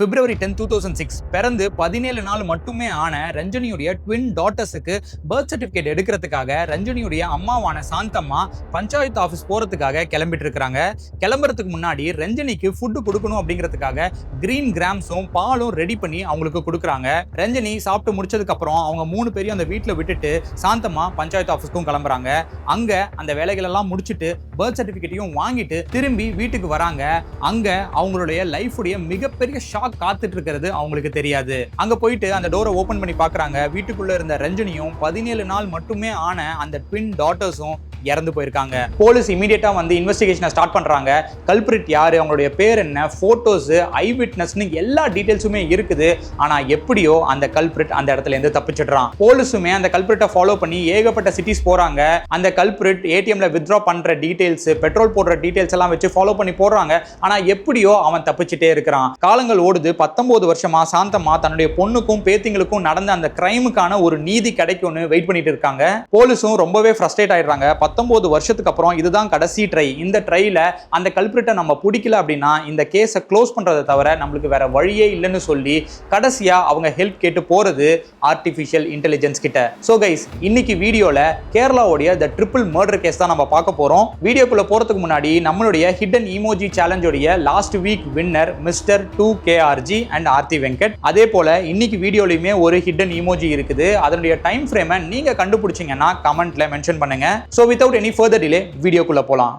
February 10, 2006 பிறந்து 17 நாள் மட்டுமே ஆன ரஞ்சனியுடைய ட்வின் டாட்டர்ஸுக்கு பர்த் சர்டிஃபிகேட் எடுக்கிறதுக்காக ரஞ்சனியுடைய அம்மாவான சாந்தம்மா பஞ்சாயத்து ஆஃபீஸ் போறதுக்காக கிளம்பிட்டு இருக்காங்க. கிளம்புறதுக்கு முன்னாடி ரஞ்சனிக்கு ஃபுட்டு கொடுக்கணும் அப்படிங்கிறதுக்காக கிரீன் கிராம்ஸும் பாலும் ரெடி பண்ணி அவங்களுக்கு கொடுக்குறாங்க. ரஞ்சனி சாப்பிட்டு முடிச்சதுக்கு அப்புறம் அவங்க 3 பேரையும் அந்த வீட்டில் விட்டுட்டு சாந்தம்மா பஞ்சாயத்து ஆஃபீஸ்க்கும் கிளம்புறாங்க. அங்க அந்த வேலைகள் எல்லாம் முடிச்சுட்டு பர்த் சர்டிஃபிகேட்டையும் வாங்கிட்டு திரும்பி வீட்டுக்கு வராங்க. அங்க அவங்களுடைய லைஃபுடைய மிகப்பெரிய ஷாக் காத்துட்டு இருக்கிறது அவங்களுக்கு தெரியாது. அங்க போயிட்டு அந்த டோரை ஓபன் பண்ணி பாக்குறாங்க. வீட்டுக்குள்ள இருந்த ரஞ்சனியும் 17 நாள் மட்டுமே ஆன அந்த ட்வின் டாட்டர்ஸும் இறந்து போயிருக்காங்க. போலீஸ் இமீடியட்டா வந்து இன்வெஸ்டிகேஷனை ஸ்டார்ட் பண்றாங்க. கல்பிரிட் யாரு, அவங்களுடைய பேர் என்ன, போட்டோஸ், ஐ விட்னஸ்னு எல்லா டீடைல்ஸுமே இருக்குது. ஆனா எப்படியோ அந்த கல்பிரிட் அந்த இடத்துல இருந்து தப்பிச்சிடுறான். போலீஸுமே அந்த கல்பிரிட்டை ஃபாலோ பண்ணி ஏகப்பட்ட சிட்டிஸ் போறாங்க. அந்த கல்பிரிட் ஏடிஎம்ல வித்ட்ரா பண்ற டீடைல்ஸ், பெட்ரோல் போடுற டீடைல்ஸ் எல்லாம் வச்சு ஃபாலோ பண்ணி போடுறாங்க. ஆனா எப்படியோ அவன் தப்பிச்சிட்டே இருக்கிறான். காலங்கள் ஓடுது. 19 வருஷமா சாந்தம்மா தன்னுடைய பொண்ணுக்கும் பேத்திங்களுக்கும் நடந்த அந்த கிரைமுக்கான ஒரு நீதி கிடைக்கும்னு வெயிட் பண்ணிட்டு இருக்காங்க. போலீஸும் ரொம்பவே ஃப்ரஸ்ட்ரேட் ஆயிடுறாங்க. 19 வருஷத்துக்கு அப்புறம் இதுதான் கடைசி ட்ரை. இந்த ட்ரைல அந்த கல்பிரிட்டை நம்ம பிடிக்கல அப்படின்னா இந்த கேஸை க்ளோஸ் பண்றதை தவிர நம்மளுக்கு வேற வழியே இல்லைன்னு சொல்லி கடைசியா அவங்க ஹெல்ப் கேட்டு போறது ஆர்டிஃபிஷியல் இன்டெலிஜென்ஸ் கிட்ட. சோ கைஸ், இன்னைக்கு வீடியோல கேரளாவுடைய தி ட்ரிபிள் மர்டர் கேஸ் தான் நம்ம பார்க்க போறோம். வீடியோக்குள்ள போறதுக்கு முன்னாடி நம்மளுடைய ஹிடன் இமோஜி சேலஞ்சோடைய last week winner mister 2KRG and Aarthi Venkat. அதே போல இன்னைக்கு வீடியோலயுமே ஒரு ஹிடன் இமோஜி இருக்குது. அதனுடைய டைம் ஃப்ரேமை நீங்க கண்டுபிடிச்சீங்கன்னா கமெண்ட்ல மென்ஷன் பண்ணுங்க. So without any further delay வீடியோக்குள்ள போலாம்.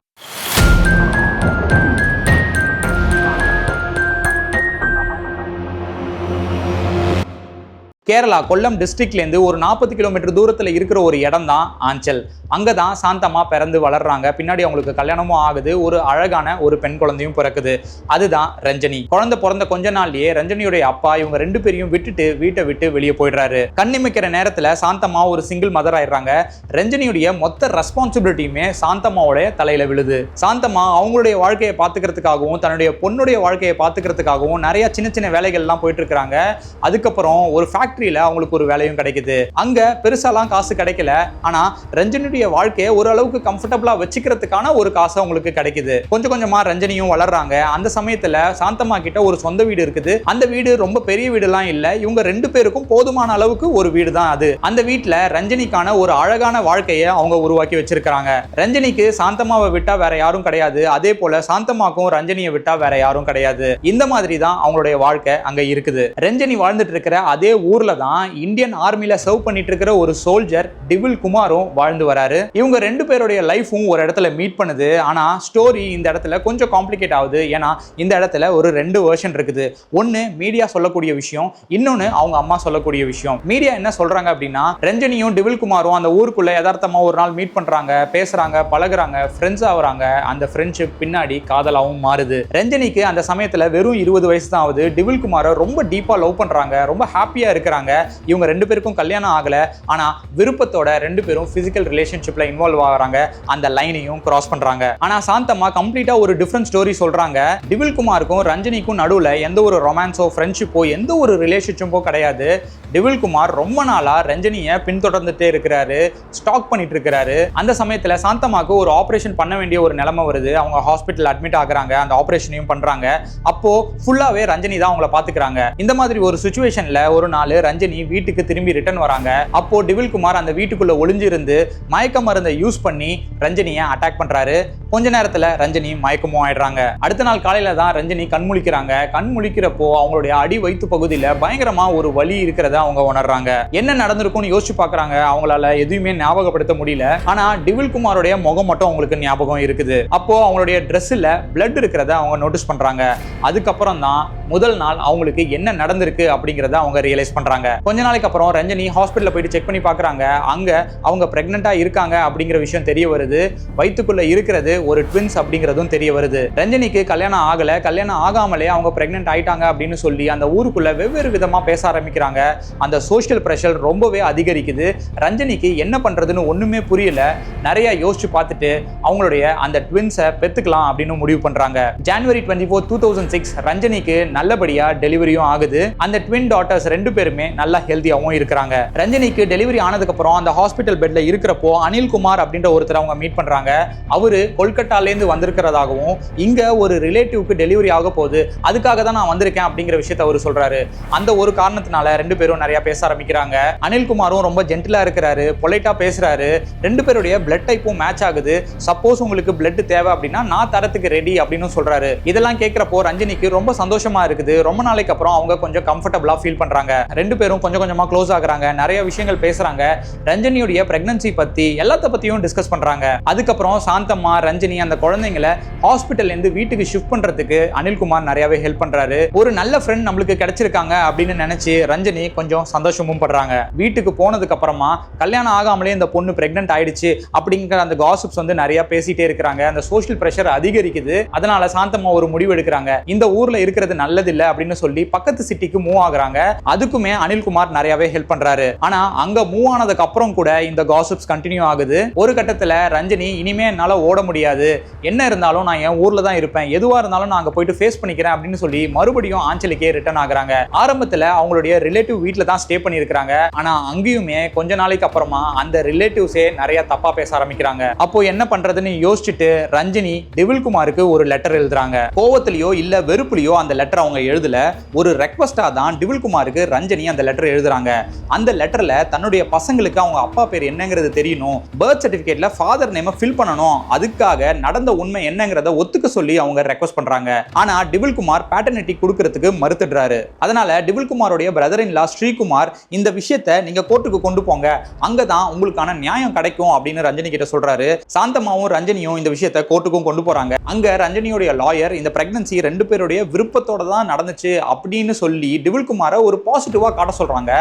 கேரளா கொல்லம் டிஸ்ட்ரிக்ட்லேருந்து ஒரு 40 கிலோமீட்டர் தூரத்தில் இருக்கிற ஒரு இடம் தான் ஆஞ்சல். அங்கே தான் சாந்தம்மா பிறந்து வளர்றாங்க. பின்னாடி அவங்களுக்கு கல்யாணமும் ஆகுது. ஒரு அழகான ஒரு பெண் குழந்தையும் பிறக்குது. அதுதான் ரஞ்சனி. குழந்தை பிறந்த கொஞ்ச நாள்லயே ரஞ்சனியுடைய அப்பா இவங்க 2 பேரையும் விட்டுட்டு வீட்டை விட்டு வெளியே போயிடுறாரு. கண்ணிமைக்கிற நேரத்தில் சாந்தம்மா ஒரு சிங்கிள் மதர் ஆயிடுறாங்க. ரஞ்சனியுடைய மொத்த ரெஸ்பான்சிபிலிட்டியுமே சாந்தம்மாவுடைய தலையில விழுது. சாந்தம்மா அவங்களுடைய வாழ்க்கையை பார்த்துக்கிறதுக்காகவும் தன்னுடைய பொண்ணுடைய வாழ்க்கையை பார்த்துக்கிறதுக்காகவும் நிறைய சின்ன சின்ன வேலைகள்லாம் போயிட்டு இருக்காங்க. அதுக்கப்புறம் ஒரு ஃபேக்டரியில அவங்களுக்கு ஒரு வேலையும் கிடைக்குது. அங்க பெருசாலாம் காசு கிடைக்கல. ஆனா ரஞ்சனியுடைய வாழ்க்கையை ஓரளவுக்கு கம்ஃபர்டபுளா வச்சுக்கிறதுக்கான ஒரு காசு அவங்களுக்கு கிடைக்குது. கொஞ்சம் கொஞ்சமா ரஞ்சனியும் வளர்றாங்க. அந்த சமயத்துல சாந்தம்மா கிட்ட ஒரு சொந்த வீடு இருக்குது. அந்த வீடு ரொம்ப பெரிய வீடுலாம் இல்ல. இவங்க 2 பேருக்கும் போதுமான அளவுக்கு ஒரு வீடு தான் அது. அந்த வீட்டுல ரஞ்சனிக்கான ஒரு அழகான வாழ்க்கையை அவங்க உருவாக்கி வச்சிருக்காங்க. ரஞ்சனிக்கு சாந்தம்மாவை விட்டா வேற யாரும் கிடையாது. அதே போல சாந்தம்மாக்கும் ரஞ்சனியை விட்டா வேற யாரும் கிடையாது. இந்த மாதிரி தான் அவங்களுடைய வாழ்க்கை அங்க இருக்குது. ரஞ்சனி வாழ்ந்துட்டு இருக்கிற அதே ஊர்ல தான் இந்தியன் ஆர்மில சர்வ் பண்ணிட்டு இருக்கிற ஒரு சோல்ஜர் டிவில் குமாரும் வாழ்ந்து வராரு. இவங்க 2 பேருடைய லைஃபும் ஒரு இடத்துல மீட் பண்ணுது. ஆனா ஸ்டோரி இந்த இடத்துல கொஞ்சம் காம்ப்ளிகேட் ஆகுது. ஏன்னா இந்த இடத்துல ஒரு 2 வெர்ஷன் இருக்குது. ஒன்னு மீடியா சொல்லக்கூடிய விஷயம், இன்னொன்னு அவங்க அம்மா சொல்லக்கூடிய விஷயம். மீடியா என்ன சொல்றாங்க அப்படின்னா, ரஞ்சனியும் டிவில் குமாரும் அந்த ஊருக்குள்ள யதார்த்தமா ஒரு நாள் மீட் பண்றாங்க, பேசுறாங்க, பழகுறாங்க, ஃப்ரெண்ட்ஸ் ஆகுறாங்க. அந்த ஃப்ரெண்ட்ஷிப் பின்னாடி காதலாவும் மாறுது. ரஞ்சனிக்கு அந்த சமயத்துல வெறும் 20 வயசு தான் ஆகுது. டிவில் குமாரை ரொம்ப டீப்பா லவ் பண்றாங்க, ரொம்ப ஹாப்பியா இருக்கிறாங்க. இவங்க 2 பேருக்கும் கல்யாணம் ஆகல. ஆனா விருப்பத்தோட 2 பேரும் பிசிக்கல் ரிலேஷன்ஷிப்ல இன்வால்வ் ஆகுறாங்க. அந்த லைனையும் கிராஸ் பண்றாங்க. ஆனா சாந்தம்மா கம்ப்ளீட்டா ஒரு டிஃபரண்ட் ஸ்டோரி சொல்றாங்க. டிவில் குமாருக்கும் ரஞ்சனிக்கும் நடுவுல எந்த ஒரு ரொமான்ஸோ ஃப்ரெண்ட்ஷிப்போ எந்த ஒரு ரிலேஷன்ஷிப்போ கிடையாது. டிவில் குமார் ரொம்ப நாளா ரஞ்சனியை பின்தொடர்ந்துட்டே இருக்கிறாரு, ஸ்டாக் பண்ணிட்டு இருக்கிறாரு. அந்த சமயத்துல சாந்தம்மாக்கு ஒரு ஆபரேஷன் பண்ண வேண்டிய ஒரு நிலைமை வருது. அவங்க ஹாஸ்பிட்டல் அட்மிட் ஆகுறாங்க. அந்த ஆபரேஷனையும் பண்றாங்க. அப்போ ஃபுல்லாவே ரஞ்சனி தான் அவங்கள பாத்துக்கிறாங்க. இந்த மாதிரி ஒரு சிச்சுவேஷன்ல ஒரு நாள் ரஞ்சனி வீட்டுக்கு திரும்பி ரிட்டர்ன் வராங்க. அப்போ டிவில் குமார் அந்த வீட்டுக்குள்ள ஒளிஞ்சிருந்து மயக்க மருந்தை யூஸ் பண்ணி ரஞ்சனியை அட்டாக் பண்றாரு. கொஞ்ச நேரத்துல ரஞ்சனி மயக்கமும் ஆயிடுறாங்க. அடுத்த நாள் காலையில தான் ரஞ்சனி கண் முழிக்கிறாங்க. கண் முழிக்கிறப்போ அவங்களுடைய அடி வயிற்று பகுதியில பயங்கரமா ஒரு வலி இருக்கிறத அவங்க உணர்றாங்க. என்ன நடந்திருக்கும்னு யோசிச்சு பாக்குறாங்க. அவங்களால எதுவுமே ஞாபகப்படுத்த முடியல. ஆனா டிவில் குமாரோடைய முகம் மட்டும் அவங்களுக்கு ஞாபகம் இருக்குது. அப்போ அவங்களுடைய ட்ரெஸ்ல பிளட் இருக்கிறத அவங்க நோட்டீஸ் பண்றாங்க. அதுக்கப்புறம் தான் முதல் நாள் அவங்களுக்கு என்ன நடந்திருக்கு அப்படிங்கறத அவங்க ரியலைஸ் பண்றாங்க. கொஞ்ச நாளைக்கு அப்புறம் ரஞ்சனி ஹாஸ்பிட்டல்ல போயிட்டு செக் பண்ணி பாக்குறாங்க. அங்க அவங்க பிரெக்னெண்டா இருக்காங்க அப்படிங்கிற விஷயம் தெரிய வருது. வயிற்றுக்குள்ள இருக்கிறது ஒரு ட்வின்ஸ் அப்படிங்கிறதும் தெரிய வருது. ரஞ்சனிக்கு கல்யாணம் ஆகல, கல்யாணம் ஆகாமலே அவங்க பிரெக்னென்ட் ஆயிட்டாங்க அப்படின்னு சொல்லி அந்த ஊருக்குள்ள வெவ்வேறு விதமா பேச ஆரம்பிக்கிறாங்க. அந்த சோஷியல் பிரஷர் ரொம்பவே அதிகரிக்குது. ரஞ்சனிக்கு என்ன பண்றதுன்னு ஒண்ணுமே புரியல. நிறைய யோசிச்சு பார்த்துட்டு அவங்களுடைய அந்த ட்வின்ஸை பெத்துக்கலாம் அப்படின்னு முடிவு பண்றாங்க. January 24, 2006 ரஞ்சனிக்கு நல்லபடியா டெலிவரியும் ஆகுது. அந்த ட்வின் டாட்டர்ஸ் 2 பேருமே பேருமே நல்லா ஹெல்த்தியாவும் இருக்கிறாங்க. ரஞ்சனிக்கு டெலிவரி ஆனதுக்கு அப்புறம் அந்த ஹாஸ்பிட்டல் பெட்ல இருக்கிறப்போ அனில்குமார் அப்படின்ற ஒருத்தர் அவங்க மீட் பண்றாங்க. அவரு கொல்கட்டால இருந்து வந்திருக்கிறதாகவும் இங்க ஒரு ரிலேட்டிவ்க்கு டெலிவரி ஆக போகுது, அதுக்காக தான் நான் வந்திருக்கேன் அப்படிங்கிற விஷயத்தை அவர் சொல்றாரு. அந்த ஒரு காரணத்தினால ரெண்டு பேரும் நிறைய பேச ஆரம்பிக்கிறாங்க. அனில்குமாரும் ரொம்ப ஜென்டிலா இருக்கிறாரு, பொலைட்டா பேசுறாரு. ரெண்டு பேருடைய பிளட் டைப்பும் மேட்ச் ஆகுது. சப்போஸ் உங்களுக்கு பிளட் தேவை அப்படின்னா நான் தரத்துக்கு ரெடி அப்படின்னு சொல்றாரு. இதெல்லாம் கேட்கிறப்போ ரஞ்சனிக்கு ரொம்ப சந்தோஷமா இருக்குது. ரொம்ப நாளைக்கு அப்புறம் அவங்க கொஞ்சம் கம்ஃபர்டபுளா ஃபீல் பண்றாங்க. ரெண்டு பேரும் கொஞ்சம் கொஞ்சமா க்ளோஸ் ஆகுறாங்க, நிறைய விஷயங்கள் பேசுறாங்க. ரஞ்சனியுடைய பிரெக்னன்சி பத்தி எல்லாத்த பத்தியும் டிஸ்கஸ் பண்றாங்க. அதுக்கப்புறம் சாந்தம்மா, ரஞ்சனி அந்த குழந்தைங்களை ஹாஸ்பிட்டல்ல இருந்து வீட்டுக்கு ஷிஃப்ட் பண்றதுக்கு அனில்குமார் நிறையவே ஹெல்ப் பண்றாரு. ஒரு நல்ல ஃப்ரெண்ட் நம்மளுக்கு கிடைச்சிருக்காங்க அப்படின்னு நினைச்சு ரஞ்சனி கொஞ்சம் சந்தோஷமும் படுறாங்க. வீட்டுக்கு போனதுக்கு அப்புறமா கல்யாணம் ஆகாமலே இந்த பொண்ணு பிரெக்னன்ட் ஆயிடுச்சு அப்படிங்கிற அந்த காசிப்ஸ் வந்து நிறைய பேசிட்டே இருக்கிறாங்க. அந்த சோஷியல் பிரஷர் அதிகரிக்குது. அதனால சாந்தம்மா ஒரு முடிவு எடுக்கிறாங்க. இந்த ஊர்ல இருக்கிறது நல்லது இல்ல அப்படின்னு சொல்லி பக்கத்து சிட்டிக்கு மூவ் ஆகுறாங்க. அதுக்குமே அனில்குமார் நிறையவே ஹெல்ப் பண்றாரு. ஆனா அங்க மூவ் ஆனதுக்கு அப்புறம் கூட இந்த காசிப்ஸ் கண்டினியூ ஆகுது. ஒரு கட்டத்துல ரஞ்சனி இனிமே என்னால ஓட முடியாது, என்ன இருந்தாலும் நான் என் ஊர்ல தான் இருப்பேன், எதுவா இருந்தாலும் நான் அங்க போயிட்டு ஃபேஸ் பண்ணிக்கிறேன் அப்படின்னு சொல்லி மறுபடியும் ஆஞ்சலிக்கே ரிட்டர்ன் ஆகுறாங்க. ஆரம்பத்துல அவங்களுடைய ரிலேட்டிவ் வீட்ல தான் ஸ்டே பண்ணிருக்காங்க. ஆனா அங்கேயுமே கொஞ்ச நாளைக்கு அப்புறமா அந்த ரிலேட்டிவ்ஸே நிறைய தப்பா பேச ஆரம்பிக்கிறாங்க. அப்போ என்ன பண்றதுன்னு யோசிச்சுட்டு ரஞ்சனி டிவில்குமாருக்கு ஒரு லெட்டர் எழுதுறாங்க. கோவத்திலயோ இல்ல வெறுப்புலயோ அந்த லெட்டர் அவங்க எழுதல, ஒரு ரெக்வஸ்டா தான் டிவில்குமாருக்கு ரஞ்சனி அந்த லெட்டர் எழுதுறாங்க. அந்த லெட்டர்ல தன்னுடைய பசங்களுக்கு அவங்க அப்பா பேர் என்னங்கிறது தெரியணும், பர்த் சர்டிபிகேட்ல ஃபாதர் நேம் ஃபில் பண்ணணும், அதுக்காக நடந்த உண்மை என்னங்கிறத ஒத்துக்க சொல்லி அவங்க ரெக்வஸ்ட் பண்றாங்க. ஆனா டிவில்குமார் பேட்டர்னிட்டி கொடுக்கிறதுக்கு மறுத்துடுறாரு. அதனால டிவில்குமாரோட பிரதர் இன் லா ஸ்ரீகுமார் இந்த விஷயத்தை நீங்க கோர்ட்டுக்கு கொண்டு போங்க, அங்கதான் உங்களுக்கான நியாயம் கிடைக்கும் அப்படின்னு ரஞ்சனி கிட்ட சொல்றாரு. சாந்தம்மாவும் ரஞ்சனியும் இந்த விஷயத்தை கோர்ட்டுக்கும் கொண்டு போறாங்க. அங்க ரஞ்சனியோட லாயர் இந்த பிரெக்னன்சி ரெண்டு பேருடைய விருப்பத்தோட தான் நடந்துச்சு அப்படின்னு சொல்லி டிவில்குமாரை ஒரு பாசிட்டிவா காட்ட சொல்றாங்க.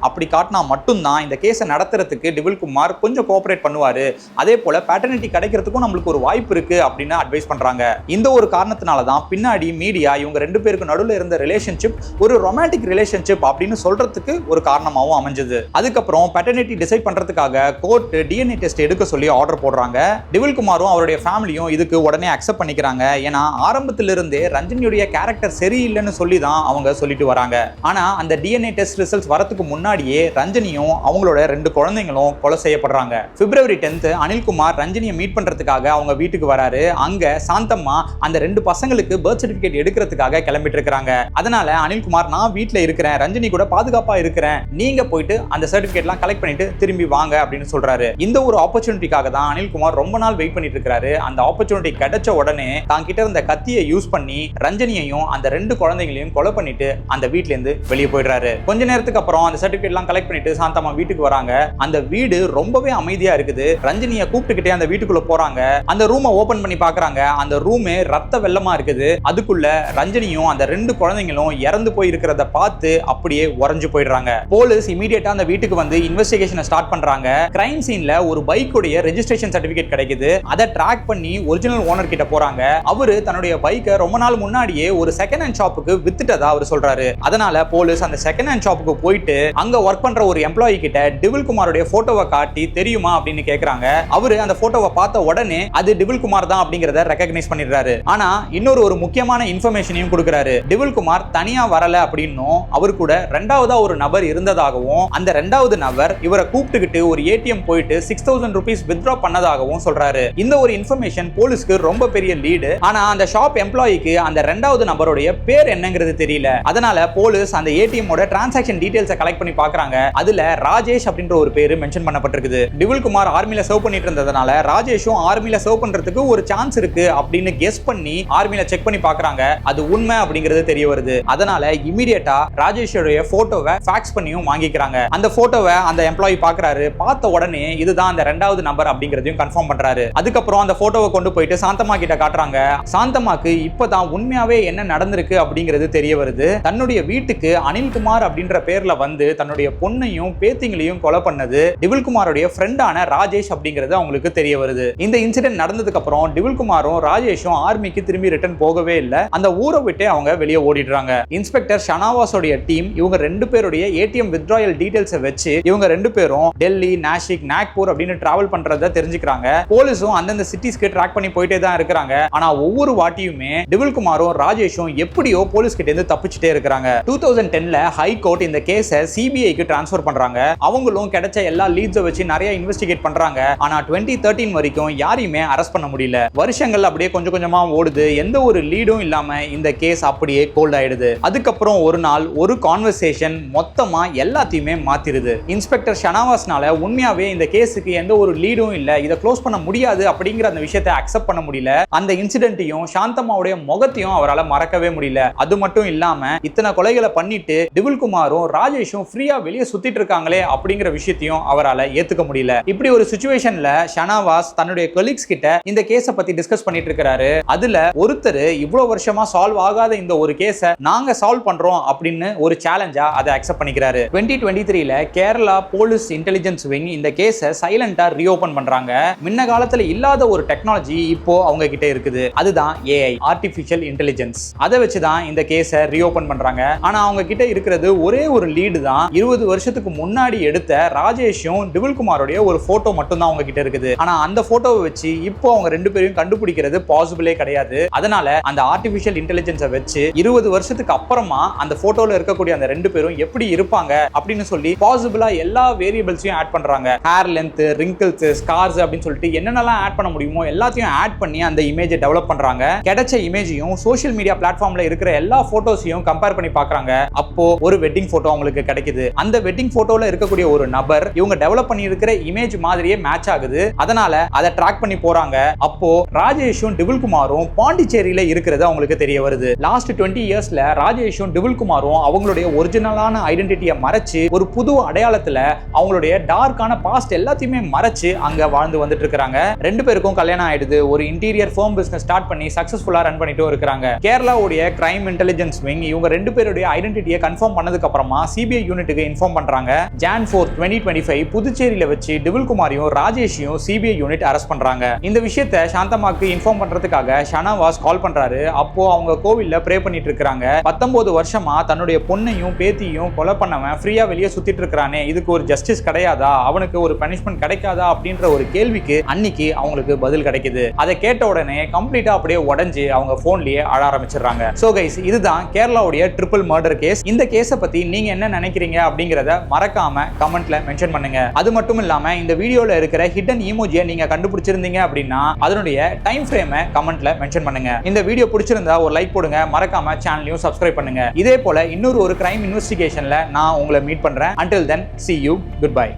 அப்படி காட்டினா மட்டும்தான் இந்த கேஸை நடத்துறதுக்கு டிவில்குமார் கொஞ்சம் கோஆபரேட் பண்ணுவாரு. அதே போல பேட்டர்னிட்டி கிடைக்கிறதுக்கும் நம்மளுக்கு ஒரு வாய்ப்பு இருக்கு அப்படின்னு அட்வைஸ் பண்றாங்க. இந்த ஒரு காரணத்தினால தான் பின்னாடி மீடியா இவங்க ரெண்டு பேருக்கு நடுவில் இருந்த ரிலேஷன்ஷிப் ஒரு ரொமான்டிக் ரிலேஷன்ஷிப் அப்படின்னு சொல்றதுக்கு ஒரு காரணமாகவும் அமைஞ்சது. அதுக்கப்புறம் பேட்டர்னிட்டி டிசைட் பண்றதுக்காக கோர்ட் டிஎன்ஏ டெஸ்ட் எடுக்க சொல்லி ஆர்டர் போடுறாங்க. டிவில்குமாரும் அவருடைய ஃபேமிலியும் இதுக்கு உடனே அக்செப்ட் பண்ணிக்கிறாங்க. ஏன்னா ஆரம்பத்திலிருந்தே ரஞ்சனியுடைய கேரக்டர் சரியில்லைன்னு சொல்லி தான் அவங்க சொல்லிட்டு வராங்க. ஆனா அந்த டிஎன்ஏ டெஸ்ட் ரிசல்ட்ஸ் வரதுக்கு முன்னாடியே ரஞ்சனியும் அவங்களோட ரெண்டு குழந்தைங்களும் கொலை செய்யப்படுறாங்க. பிப்ரவரி 10 அனில்குமார் ரஞ்சனியை மீட் பண்றதுக்காக அவங்க வீட்டுக்கு வராரு. அங்க சாந்தம்மா அந்த ரெண்டு பசங்களுக்கு பர்த் சர்டிபிகேட் எடுக்கிறதுக்காக கிளம்பிட்டு இருக்காங்க. அதனால அனில்குமார் நான் வீட்டுல இருக்கிறேன், ரஞ்சனி கூட பாதுகாப்பா இருக்கிறேன், நீங்க போயிட்டு அந்த சர்டிபிகேட்லாம் கலெக்ட் பண்ணிட்டு திரும்பி வாங்க அப்படின்னு சொல்றாரு. இந்த ஒரு ஆப்பர்ச்சுனிட்டிக்காக தான் அனில்குமார் ரொம்ப நாள் வெயிட் பண்ணிட்டு இருக்காரு. அந்த ஆப்பர்ச்சுனிட்டி கிடைச்ச உடனே தான் கிட்ட இருந்த கத்தியை யூஸ் பண்ணி ரஞ்சனியையும் அந்த ரெண்டு குழந்தைகளையும் கொலை பண்ணிட்டு அந்த வீட்ல இருந்து வெளியே போயிடுறாரு. கொஞ்ச நேரத்துக்கு அப்புறம் அந்த சர்டிபிகேட்லாம் கலெக்ட் பண்ணிட்டு சாந்தம்மா வீட்டுக்கு வராங்க. அந்த வீடு ரொம்பவே அமைதியா இருக்குது. ரஞ்சனியை கூப்பிட்டுக்கிட்டே அந்த வீட்டுக்குள்ள போறாங்க. அந்த ரூமை ஓபன் பண்ணி பாக்குறாங்க. அந்த ரூமே ரத்த வெள்ளமா இருக்குது. அதுக்குள்ள ரஞ்சனியும் அந்த ரெண்டு குழந்தைங்களும் இறந்து போயிருக்கிறத பார்த்து அப்படியே உறைஞ்சு போயிடுறாங்க. போலீஸ் இமீடியட்டா அந்த வீட்டுக்கு வந்து இன்வெஸ்டிகேஷனை ஸ்டார்ட் பண்றாங்க. கிரைம் சீன்ல ஒரு பைக்குடைய ரெஜிஸ்ட்ரேஷன் சர்டிபிகேட் கிடைக்குது. அதை ட்ராக் பண்ணி ஒரிஜினல் ஓனர் கிட்ட போறாங்க. அவரு தன்னுடைய பைக்கை ரொம்ப நாள் முன்னாடியே ஒரு செகண்ட் ஹேண்ட் ஷாப்புக்கு வித்துட்டதா அவர் சொல்றாரு. அதனால போலீஸ் அந்த செகண்ட் ஹேண்ட் ஷாப்புக்கு போயிட்டு அங்க ஒர்க் பண்ற ஒரு எம்ப்ளாயி கிட்ட டிவில்குமாரோட போட்டோவை காட்டி தெரியுமா அப்படின்னு கேக்குறாங்க. அவரு அந்த போட்டோவை பார்த்த உடனே அது டிவில்குமார் தான் அப்படிங்கறத ரெகக்னைஸ் பண்ணிடுறாரு. ஆனா இன்னொரு ஒரு முக்கியமான இன்ஃபர்மேஷனையும் கொடுக்கிறாரு. டிவில்குமார் தனியா வரல அப்படின்னும் அவர் கூட ரெண்டாவதா ஒரு நபர் இருந்ததாகவும் அந்த ரெண்டாவது நபர் இவரை கூப்பிட்டுக்கிட்டு ஒரு ஏடிஎம் போயிட்டு 6000 ரூபீஸ் வித்ட்ரா பண்ணதாகவும் சொல்றாரு. இந்த ஒரு இன்ஃபர்மேஷன் போலீஸ்க்கு ரொம்ப பெரிய லீடு. ஆனா அந்த ஷாப் எம்ப்ளாயிக்கு அந்த ரெண்டாவது நபருடைய பேர் என்னங்கிறது தெரியல. அதனால போலீஸ் அந்த ஏடிஎம் ஓட டிரான்சாக்ஷன் டீடைல்ஸை கலெக்ட் பண்ணி பார்க்கறாங்க. அதுல ராஜேஷ் அப்படின்ற ஒரு பேரு மென்ஷன் பண்ணப்பட்டிருக்குது. டிவில்குமார் ஆர்மில சர்வ் பண்ணிட்டு இருந்ததனால ராஜேஷும் ஆர்மில சர்வ் பண்றதுக்கு ஒரு சான்ஸ் இருக்கு அப்படின்னு கெஸ் பண்ணி ஆர்மில செக் பண்ணி பார்க்கறாங்க. அது உண்மை அப்படிங்கிறது தெரிய வருது. அதனால இமிடியேட்டா ராஜேஷோட போட்டோவை ஃபேக்ஸ் பண்ணியும் வாங்கிக்கிறாங்க. அந்த போட்டோவை அந்த எம்ப்ளாயி பார்க்கறாரு. பார்த்த உடனே இதுதான் அந்த ரெண்டாவது நம்பர் அப்படிங்கறதையும் கன்ஃபார்ம் பண்றாரு. அதுக்கப்புறம் அந்த போட்டோவை கொண்டு போயிட்டு சாந்தம்மா கிட்ட காட்டுறாங்க. சாந்தம்மாக்கு இப்பதான் உண்மையாவே என்ன நடந்திருக்கு அப்படிங்கிறது தெரிய வருது. தன்னுடைய வீட்டுக்கு அனில்குமார் அப்படின்ற பேர்ல வந்து தன்னுடைய பொண்ணையும் பேத்திங்களையும் கொலை பண்ணது டிவில்குமாரோட ஃப்ரெண்டான ராஜேஷ் அப்படிங்கிறது அவங்களுக்கு தெரிய வருது. இந்த இன்சிடென்ட் நடந்ததுக்கு அப்புறம் டிவில்குமாரும் ராஜேஷும் ஆர்மிக்கு திரும்பி ரிட்டர்ன் போகவே இல்லை. அந்த ஊரை விட்டு அவங்க வெளியே ஓடிடுறாங்க. இன்ஸ்பெக்டர் ஷனாவாஸோட டீம் இவங்க ரெண்டு பேருடைய ஏடிஎம் வித்ட்ராயல் டீடைல்ஸை வச்சு இவங்க ரெண்டு பேரும் டெல்லி, நாசிக், நாக்பூர் அப்படின்னு டிராவல் பண்றத தெரிஞ்சுக்கிறாங்க. போலீஸும் அந்தந்த சிட்டிஸ்க்கு ட்ராக் பண்ணி போயிட்டே தான் இருக்காங்க. ஆனா ஒவ்வொரு வாட்டியுமே டிவில்குமாரும் ராஜேஷும் எப்படியோ போலீஸ் கிட்ட இருந்து தப்பிச்சுட்டே இருக்காங்க. 2010ல ஹை கோர்ட் கோர்ட் இந்த கேஸை சிபிஐக்கு டிரான்ஸ்ஃபர் பண்றாங்க. அவங்களும் கிடைச்ச எல்லா லீட்ஸை வச்சு நிறைய இன்வெஸ்டிகேட் பண்றாங்க. ஆனா 2013 வரைக்கும் யாரையுமே அரெஸ்ட் பண்ண முடியல. வருஷங்கள் அப்படியே கொஞ்சம் கொஞ்சமா ஓடுது. எந்த ஒரு லீடும் இல்லாம இந்த கேஸ் அப்படியே கோல்ட் ஆயிடுது. அதுக்கப்புறம் ஒரு நாள் ஒரு கான்வர்சேஷன் மொத்தமா எல்லாத்தையுமே மாத்திருது. இன்ஸ்பெக்டர் ஷனாவாஸ்னால உண்மையாவே இந்த கேஸுக்கு எந்த ஒரு லீடும் இல்ல, இதை க்ளோஸ் பண்ண முடியாது அப்படிங்கிற அந்த விஷயத்தை அக்செப்ட் பண்ண முடியல. அந்த இன்சிடென்ட்டையும் சாந்தம்மாவுடைய முகத்தையும் அவரால் மறக்கவே முடியல. அது மட்டும் இல்லாம இத்தனை கொலைகளை பண்ணிட்டு டிவில்குமாரும் ராஜேஷும் ஃப்ரீயா வெளியே சுத்திட்டு இருக்காங்களே அப்படிங்கிற விஷயத்தையும் அவரால் ஏத்துக்க முடியல. இப்படி ஒரு சிச்சுவேஷன்ல ஷனாவாஸ் தன்னுடைய கொலீக்ஸ் கிட்ட இந்த கேஸை பத்தி டிஸ்கஸ் பண்ணிட்டு இருக்காரு. அதுல ஒருத்தர் இவ்வளவு வருஷமா சால்வ் ஆகாத இந்த ஒரு கேஸை நாங்க சால்வ் பண்றோம் அப்படின்னு ஒரு சேலஞ்சா அதை அக்செப்ட் பண்ணிக்கிறாரு. 2023ல கேரளா போலீஸ் இன்டெலிஜென்ஸ் விங் இந்த கேஸை சைலண்டா ரீஓபன் பண்றாங்க. முன்ன காலத்துல இல்லாத ஒரு டெக்னாலஜி இப்போ அவங்க கிட்ட இருக்குது. அதுதான் ஏஐ, ஆர்டிஃபிஷியல் இன்டெலிஜென்ஸ். அதை வச்சுதான் இந்த கேஸை ரீஓபன் பண்றாங்க. ஆனா அவங்க கிட்ட இருக்கிறது ஒரே ஒரு லீடு தான். 20 வருஷத்துக்கு முன்னாடி எடுத்த ராஜேஷும் டிவில்குமாரோடைய ஒரு போட்டோ மட்டும் தான் அவங்க கிட்ட இருக்குது. ஆனா அந்த போட்டோவை வச்சு இப்போ அவங்க ரெண்டு பேரையும் கண்டுபிடிக்கிறது பாசிபிளே கிடையாது. அதனால அந்த ஆர்டிஃபிஷியல் இன்டெலிஜென்ஸை வச்சு 20 வருஷத்துக்கு அப்புறமா அந்த போட்டோல இருக்கக்கூடிய அந்த ரெண்டு பேரும் எப்படி இருப்பாங்க அப்படின்னு சொல்லி பாசிபிளா எல்லா வேரியபிள்ஸையும் ஆட் பண்றாங்க. ஹேர் லென்த், ரிங்கிள்ஸ், ஸ்கார்ஸ் அப்படின்னு சொல்லிட்டு என்னென்னலாம் ஆட் பண்ண முடியுமோ எல்லாத்தையும் ஆட் பண்ணி அந்த இமேஜை டெவலப் பண்றாங்க. கிடைச்ச இமேஜையும் சோஷியல் மீடியா பிளாட்ஃபார்ம்ல இருக்கிற எல்லா போட்டோஸையும் கம்பேர் பண்ணி பார்க்கறாங்க. அப்போ ஒரு வெட்டிங் போட்டோ அவங்களுக்கு கிடைக்குது. அந்த வெட்டிங் போட்டோல இருக்கக்கூடிய ஒரு நபர் இவங்க டெவலப் பண்ணி இருக்கிற இமேஜ் மாதிரியே மேட்ச் ஆகுது. அதனால அதை ட்ராக் பண்ணி போறாங்க. அப்போ ராஜேஷும் டிவில்குமாரும் பாண்டிச்சேரியில இருக்கிறது அவங்களுக்கு தெரிய வருது. லாஸ்ட் 20 இயர்ஸ்ல ராஜேஷும் டிவில்குமாரும் அவங்களுடைய ஒரிஜினலான ஐடென்டிட்டியை மறைச்சு ஒரு புது அடையாளத்துல அவங்களுடைய டார்க்கான பாஸ்ட் எல்லாத்தையுமே மறைச்சு அங்க வாழ்ந்து வந்துட்டு இருக்காங்க. ரெண்டு பேருக்கும் கல்யாணம் ஆயிடுது. ஒரு இன்டீரியர் ஃபர்ம் பிசினஸ் ஸ்டார்ட் பண்ணி சக்சஸ்ஃபுல்லா ரன் பண்ணிட்டு இருக்காங்க. கேரளாவுடைய கிரைம் இன்டெலிஜென்ஸ் விங் இவங்க ரெண்டு பேருடைய ஐடென்டிட்டியை கன்ஃபார்ம் பண்ணதுக்கு அப்புறமா சிபிஐ யூனிட்டுக்கு இன்ஃபார்ம் பண்றாங்க. Jan 4, 2025 புதுச்சேரியில வச்சு டிவில்குமாரையும் ராஜேஷையும் சிபிஐ யூனிட் அரெஸ்ட் பண்றாங்க. இந்த விஷயத்தை சாந்தம்மாக்கு இன்ஃபார்ம் பண்றதுக்காக ஷனாவாஸ் கால் பண்றாரு. அப்போ அவங்க கோவில்ல ப்ரே பண்ணிட்டு இருக்காங்க. 19 வருஷமா தன்னுடைய பொண்ணையும் பேத்தியும் கொலை பண்ணவன் ஃப்ரீயா வெளியே சுத்திட்டு இருக்கானே, இதுக்கு ஒரு ஜஸ்டிஸ் கிடையாதா, அவனுக்கு ஒரு பனிஷ்மெண்ட் கிடைக்காதா அப்படின்ற ஒரு கேள்விக்கு அன்னைக்கு அவங்களுக்கு பதில் கிடைக்குது. அதை கேட்ட உடனே கம்ப்ளீட்டா அப்படியே உடைஞ்சு அவங்க போன்லயே அழ ஆரம்பிச்சிடுறாங்க. சோ கைஸ், இதுதான் கேரளாவுடைய ட்ரிபிள் மர்டர் கேஸ். இந்த கேஸை பத்தி நீங்க என்ன நினைக்கிறீங்க அப்படிங்கறத மறக்காம கமெண்ட்ல மென்ஷன் பண்ணுங்க. அது மட்டும் இல்லாம இந்த வீடியோல இருக்கிற ஹிடன் ஈமோஜியை நீங்க கண்டுபிடிச்சிருந்தீங்க அப்படின்னா அதனுடைய டைம் ஃப்ரேமை கமெண்ட்ல மென்ஷன் பண்ணுங்க. இந்த வீடியோ பிடிச்சிருந்தா ஒரு லைக் போடுங்க. மறக்காம சேனலையும் சப்ஸ்கிரைப் பண்ணுங்க. இதே போல இன்னொரு ஒரு கிரைம் இன்வெஸ்டிகேஷன்ல நான் உங்களை மீட் பண்றேன். Until then, see you. Goodbye.